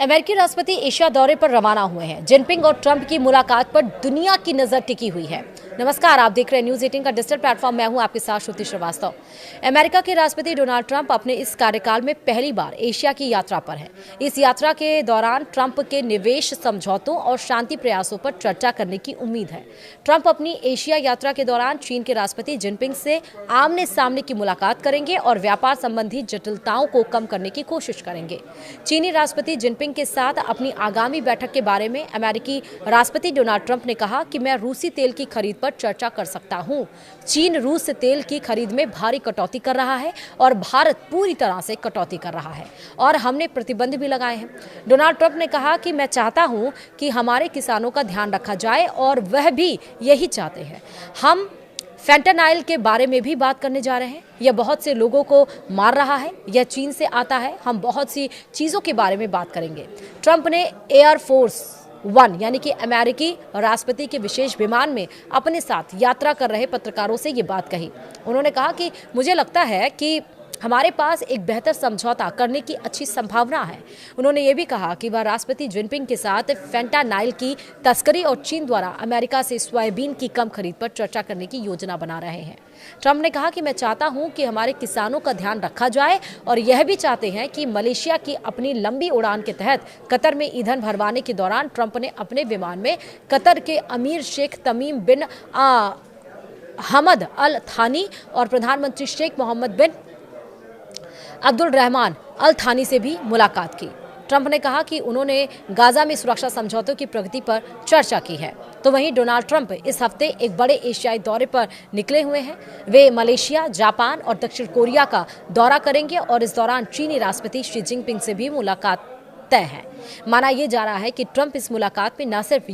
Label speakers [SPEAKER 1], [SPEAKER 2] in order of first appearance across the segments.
[SPEAKER 1] अमेरिकी राष्ट्रपति एशिया दौरे पर रवाना हुए हैं। जिनपिंग और ट्रंप की मुलाकात पर दुनिया की नजर टिकी हुई है। नमस्कार, आप देख रहे हैं न्यूज़ 18 का डिजिटल प्लेटफॉर्म। मैं हूं आपके साथ श्रुति श्रीवास्तव। अमेरिका के राष्ट्रपति डोनाल्ड ट्रंप अपने इस कार्यकाल में पहली बार एशिया की यात्रा पर हैं। इस यात्रा के दौरान ट्रंप के निवेश समझौतों और शांति प्रयासों पर चर्चा करने की उम्मीद है। ट्रंप अपनी एशिया यात्रा के दौरान चीन के राष्ट्रपति जिनपिंग से आमने सामने की मुलाकात करेंगे और व्यापार संबंधी जटिलताओं को कम करने की कोशिश करेंगे। चीनी राष्ट्रपति जिनपिंग के साथ अपनी आगामी बैठक के बारे में अमेरिकी राष्ट्रपति डोनाल्ड ट्रंप ने कहा कि मैं रूसी तेल की खरीद पर चर्चा कर सकता हूं। चीन रूस से तेल की खरीद में भारी कटौती कर रहा है और भारत पूरी तरह से कटौती कर रहा है और हमने प्रतिबंध भी लगाए हैं। डोनाल्ड ट्रंप ने कहा कि मैं चाहता हूं कि हमारे किसानों का ध्यान रखा जाए और वह भी यही चाहते हैं। हम फेंटानाइल के बारे में भी बात करने जा रहे हैं। यह बहुत से लोगों को मार रहा है, यह चीन से आता है। हम बहुत सी चीज़ों के बारे में बात करेंगे। ट्रंप ने एयरफोर्स वन यानी कि अमेरिकी राष्ट्रपति के विशेष विमान में अपने साथ यात्रा कर रहे पत्रकारों से ये बात कही। उन्होंने कहा कि मुझे लगता है कि हमारे पास एक बेहतर समझौता करने की अच्छी संभावना है। उन्होंने ये भी कहा कि वह राष्ट्रपति जिनपिंग के साथ फेंटानाइल की तस्करी और चीन द्वारा अमेरिका से सोयाबीन की कम खरीद पर चर्चा करने की योजना बना रहे हैं। ट्रंप ने कहा कि मैं चाहता हूं कि हमारे किसानों का ध्यान रखा जाए और यह भी चाहते हैं कि मलेशिया की अपनी लंबी उड़ान के तहत कतर में ईंधन भरवाने के दौरान ट्रंप ने अपने विमान में कतर के अमीर शेख तमीम बिन हमद अल थानी और प्रधानमंत्री शेख मोहम्मद बिन अब्दुल रहमान अल थानी से भी मुलाकात की। ट्रंप ने कहा कि उन्होंने गाजा में सुरक्षा समझौतों की प्रगति पर चर्चा की है। तो वहीं डोनाल्ड ट्रंप इस हफ्ते एक बड़े एशियाई दौरे पर निकले हुए हैं। वे मलेशिया, जापान और दक्षिण कोरिया का दौरा करेंगे और इस दौरान चीनी राष्ट्रपति शी जिनपिंग से भी मुलाकात तय है। माना यह जा रहा है कि ट्रंप इस मुलाकात में न सिर्फ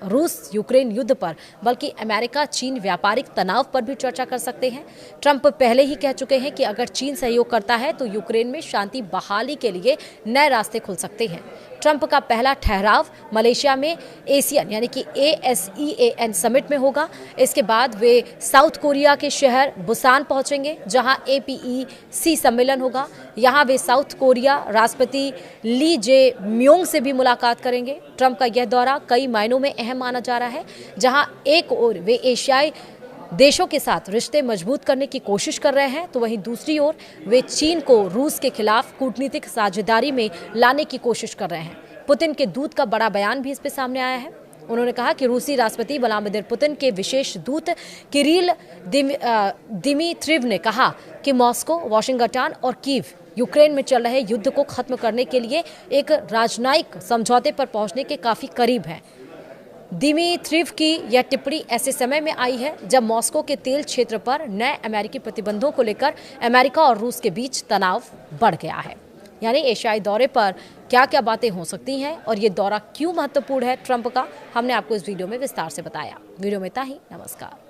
[SPEAKER 1] रूस यूक्रेन युद्ध पर बल्कि अमेरिका चीन व्यापारिक तनाव पर भी चर्चा कर सकते हैं। ट्रंप पहले ही कह चुके हैं कि अगर चीन सहयोग करता है तो यूक्रेन में शांति बहाली के लिए नए रास्ते खुल सकते हैं। ट्रंप का पहला ठहराव मलेशिया में एशियन यानी कि ASEAN समिट में होगा। इसके बाद वे साउथ कोरिया के शहर बुसान पहुंचेंगे जहां APEC सम्मेलन होगा। यहां वे साउथ कोरिया राष्ट्रपति ली जे म्योंग से भी मुलाकात करेंगे। ट्रंप का यह दौरा कई मायनों में अहम माना जा रहा है। जहां एक ओर वे एशियाई देशों के साथ रिश्ते मजबूत करने की कोशिश कर रहे हैं तो वहीं दूसरी ओर वे चीन को रूस के खिलाफ कूटनीतिक साझेदारी में लाने की कोशिश कर रहे हैं। पुतिन के दूत का बड़ा बयान भी इस पे सामने आया है। उन्होंने कहा कि रूसी राष्ट्रपति व्लादिमीर पुतिन के विशेष दूत किरिल दिमित्रिव ने कहा कि मॉस्को, वाशिंगटन और कीव यूक्रेन में चल रहे युद्ध को खत्म करने के लिए एक राजनयिक समझौते पर पहुंचने के काफी करीब है। दिमित्रिव की यह टिप्पणी ऐसे समय में आई है जब मॉस्को के तेल क्षेत्र पर नए अमेरिकी प्रतिबंधों को लेकर अमेरिका और रूस के बीच तनाव बढ़ गया है। यानी एशियाई दौरे पर क्या क्या बातें हो सकती हैं और ये दौरा क्यों महत्वपूर्ण है ट्रंप का, हमने आपको इस वीडियो में विस्तार से बताया। वीडियो में इतना ही। नमस्कार।